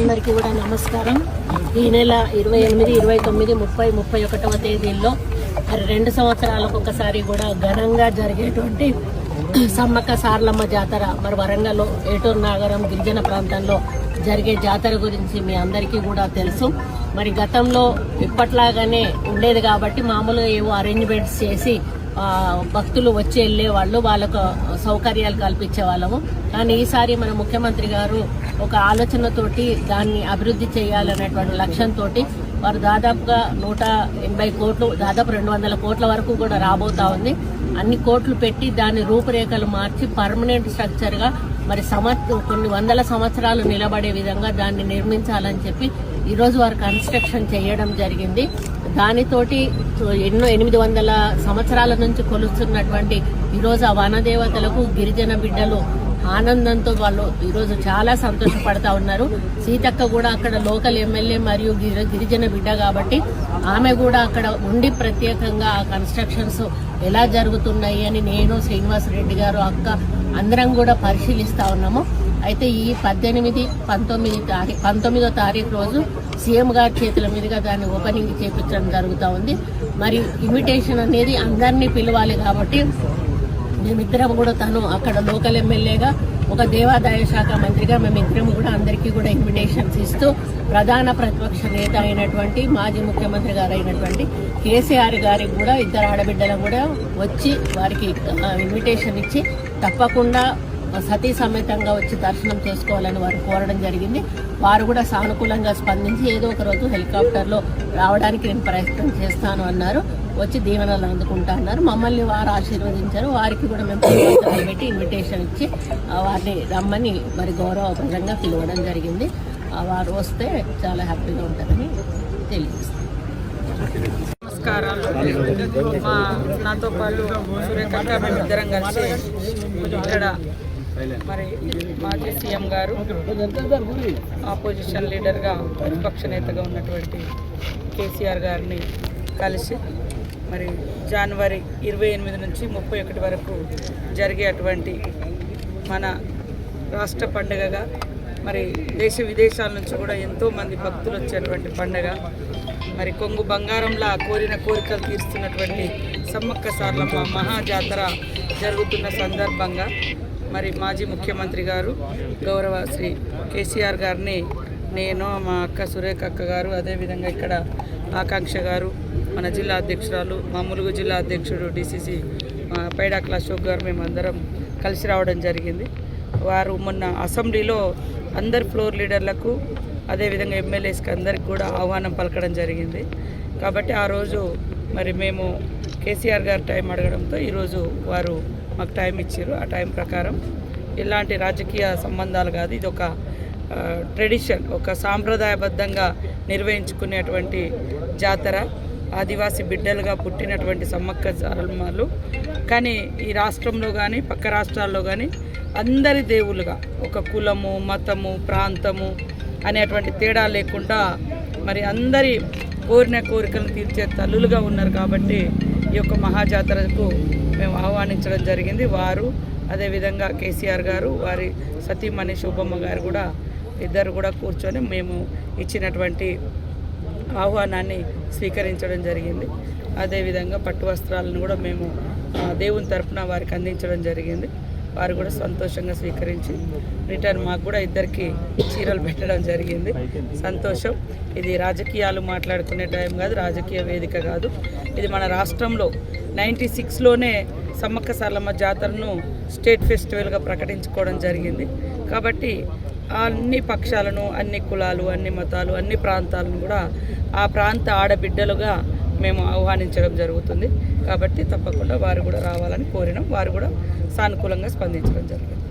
అందరికీ కూడా నమస్కారం. ఈ నెల 28, 29, 30, 31వ తేదీల్లో మరి 2 సంవత్సరాలకు ఒకసారి కూడా ఘనంగా జరిగేటువంటి సమ్మక్క సారలమ్మ జాతర మరి వరంగల్లో ఏటూరు నాగరం గిరిజన ప్రాంతంలో జరిగే జాతర గురించి మీ అందరికీ కూడా తెలుసు. మరి గతంలో ఇప్పట్లాగానే ఉండేది కాబట్టి మామూలుగా ఏవో అరేంజ్మెంట్స్ చేసి భక్తులు వచ్చి వెళ్ళే వాళ్ళు, వాళ్ళకు సౌకర్యాలు కల్పించే వాళ్ళము. కానీ ఈసారి మన ముఖ్యమంత్రి గారు ఒక ఆలోచనతోటి దాన్ని అభివృద్ధి చేయాలనేటువంటి లక్ష్యంతో వారు దాదాపుగా 180 కోట్లు, దాదాపు 200 కోట్ల వరకు కూడా రాబోతా ఉంది. అన్ని కోట్లు పెట్టి దాని రూపురేఖలు మార్చి పర్మనెంట్ స్ట్రక్చర్గా మరి కొన్ని వందల సంవత్సరాలు నిలబడే విధంగా దాన్ని నిర్మించాలని చెప్పి ఈరోజు వారు కన్స్ట్రక్షన్ చేయడం జరిగింది. దానితోటి ఎన్నో 800 సంవత్సరాల నుంచి కొలుస్తున్నటువంటి ఈరోజు ఆ వనదేవతలకు గిరిజన బిడ్డలు ఆనందంతో వాళ్ళు ఈరోజు చాలా సంతోషపడతా ఉన్నారు. సీతక్క కూడా అక్కడ లోకల్ ఎమ్మెల్యే మరియు గిరిజన బిడ్డ కాబట్టి ఆమె కూడా అక్కడ ఉండి ప్రత్యేకంగా ఆ కన్స్ట్రక్షన్స్ ఎలా జరుగుతున్నాయి అని నేను, శ్రీనివాస్ రెడ్డి గారు, అక్క అందరం కూడా పరిశీలిస్తా ఉన్నాము. అయితే ఈ 18, 19వ తారీఖు రోజు సీఎం గారి చేతుల మీదుగా దాన్ని ఓపెనింగ్ చేపించడం జరుగుతూ ఉంది. మరి ఇన్విటేషన్ అనేది అందరినీ పిలవాలి కాబట్టి మేమిద్దరం కూడా, తను అక్కడ లోకల్ ఎమ్మెల్యేగా, ఒక దేవాదాయ శాఖ మంత్రిగా మేమిద్దరం కూడా అందరికీ కూడా ఇన్విటేషన్స్ ఇస్తూ ప్రధాన ప్రతిపక్ష నేత అయినటువంటి మాజీ ముఖ్యమంత్రి గారు అయినటువంటి కేసీఆర్ గారికి కూడా 2 ఆడబిడ్డలను కూడా వచ్చి వారికి ఇన్విటేషన్ ఇచ్చి తప్పకుండా సతీ సమేతంగా వచ్చి దర్శనం చేసుకోవాలని వారు కోరడం జరిగింది. వారు కూడా సానుకూలంగా స్పందించి ఏదో ఒక రోజు హెలికాప్టర్లో రావడానికి నేను ప్రయత్నం చేస్తాను అన్నారు. వచ్చి దీవెనలు అందుకుంటా అన్నారు. మమ్మల్ని వారు ఆశీర్వదించారు. వారికి కూడా మేము పెట్టి ఇన్విటేషన్ ఇచ్చి వారిని రమ్మని మరి గౌరవప్రదంగా పిలవడం జరిగింది. వారు వస్తే చాలా హ్యాపీగా ఉంటుందని తెలియజేస్తాను. నమస్కారాలు. నాతో పాటు సురేఖ మేమిద్దరం కలిసి ఇక్కడ మరి మాజీ సీఎం గారు, ఆపోజిషన్ లీడర్గా ప్రతిపక్ష నేతగా ఉన్నటువంటి కేసీఆర్ గారిని కలిసి మరి జనవరి 28 నుంచి 31 వరకు జరిగేటువంటి మన రాష్ట్ర పండుగగా, మరి దేశ విదేశాల నుంచి కూడా ఎంతోమంది భక్తులు వచ్చేటువంటి పండుగ, మరి కొంగు బంగారంలా కోరిన కోరికలు తీరుస్తున్నటువంటి సమ్మక్క సారలమ్మ మహాజాతర జరుగుతున్న సందర్భంగా మరి మాజీ ముఖ్యమంత్రి గారు గౌరవ శ్రీ కేసీఆర్ గారిని నేను, మా అక్క సురేఖ అక్క గారు, అదేవిధంగా ఇక్కడ ఆకాంక్ష గారు, మన జిల్లా అధ్యక్షురాలు, మా ములుగు జిల్లా అధ్యక్షుడు డిసిసి పైడాకుల అశోక్ గారు, మేమందరం కలిసి రావడం జరిగింది. వారు మొన్న అసెంబ్లీలో అందరు ఫ్లోర్ లీడర్లకు, అదేవిధంగా ఎమ్మెల్యేస్కి అందరికి కూడా ఆహ్వానం పలకడం జరిగింది. కాబట్టి ఆ రోజు మరి మేము కేసీఆర్ గారు టైం అడగడంతో ఈరోజు వారు మాకు టైం ఇచ్చారు. ఆ టైం ప్రకారం ఇలాంటి రాజకీయ సంబంధాలు కాదు, ఇది ఒక ట్రెడిషన్, ఒక సాంప్రదాయబద్ధంగా నిర్వహించుకునేటువంటి జాతర. ఆదివాసీ బిడ్డలుగా పుట్టినటువంటి సమ్మక్క సారలమ్మలు కానీ ఈ రాష్ట్రంలో కానీ పక్క రాష్ట్రాల్లో కానీ అందరి దేవులుగా, ఒక కులము, మతము, ప్రాంతము అనేటువంటి తేడా లేకుండా మరి అందరి కోరిన కోరికలను తీర్చే తల్లులుగా ఉన్నారు. కాబట్టి ఈ యొక్క మహాజాతరకు మేము ఆహ్వానించడం జరిగింది. వారు, అదేవిధంగా కేసీఆర్ గారు, వారి సతీమణి శోభమ్మ గారు కూడా ఇద్దరు కూడా కూర్చొని మేము ఇచ్చినటువంటి ఆహ్వానాన్ని స్వీకరించడం జరిగింది. అదేవిధంగా పట్టు వస్త్రాలను కూడా మేము దేవుని తరపున వారికి అందించడం జరిగింది. వారు కూడా సంతోషంగా స్వీకరించి రిటర్న్ మాకు కూడా ఇద్దరికి చీరలు పెట్టడం జరిగింది. సంతోషం. ఇది రాజకీయాలు మాట్లాడుకునే టైం కాదు, రాజకీయ వేదిక కాదు. ఇది మన రాష్ట్రంలో 96లోనే సమ్మక్క సారలమ్మ జాతరను స్టేట్ ఫెస్టివల్గా ప్రకటించుకోవడం జరిగింది. కాబట్టి అన్ని పక్షాలను, అన్ని కులాలు, అన్ని మతాలు, అన్ని ప్రాంతాలను కూడా ఆ ప్రాంత ఆడబిడ్డలుగా మేము ఆహ్వానించడం జరుగుతుంది. కాబట్టి తప్పకుండా వారు కూడా రావాలని కోరినాం. వారు కూడా సానుకూలంగా స్పందించడం జరిగింది.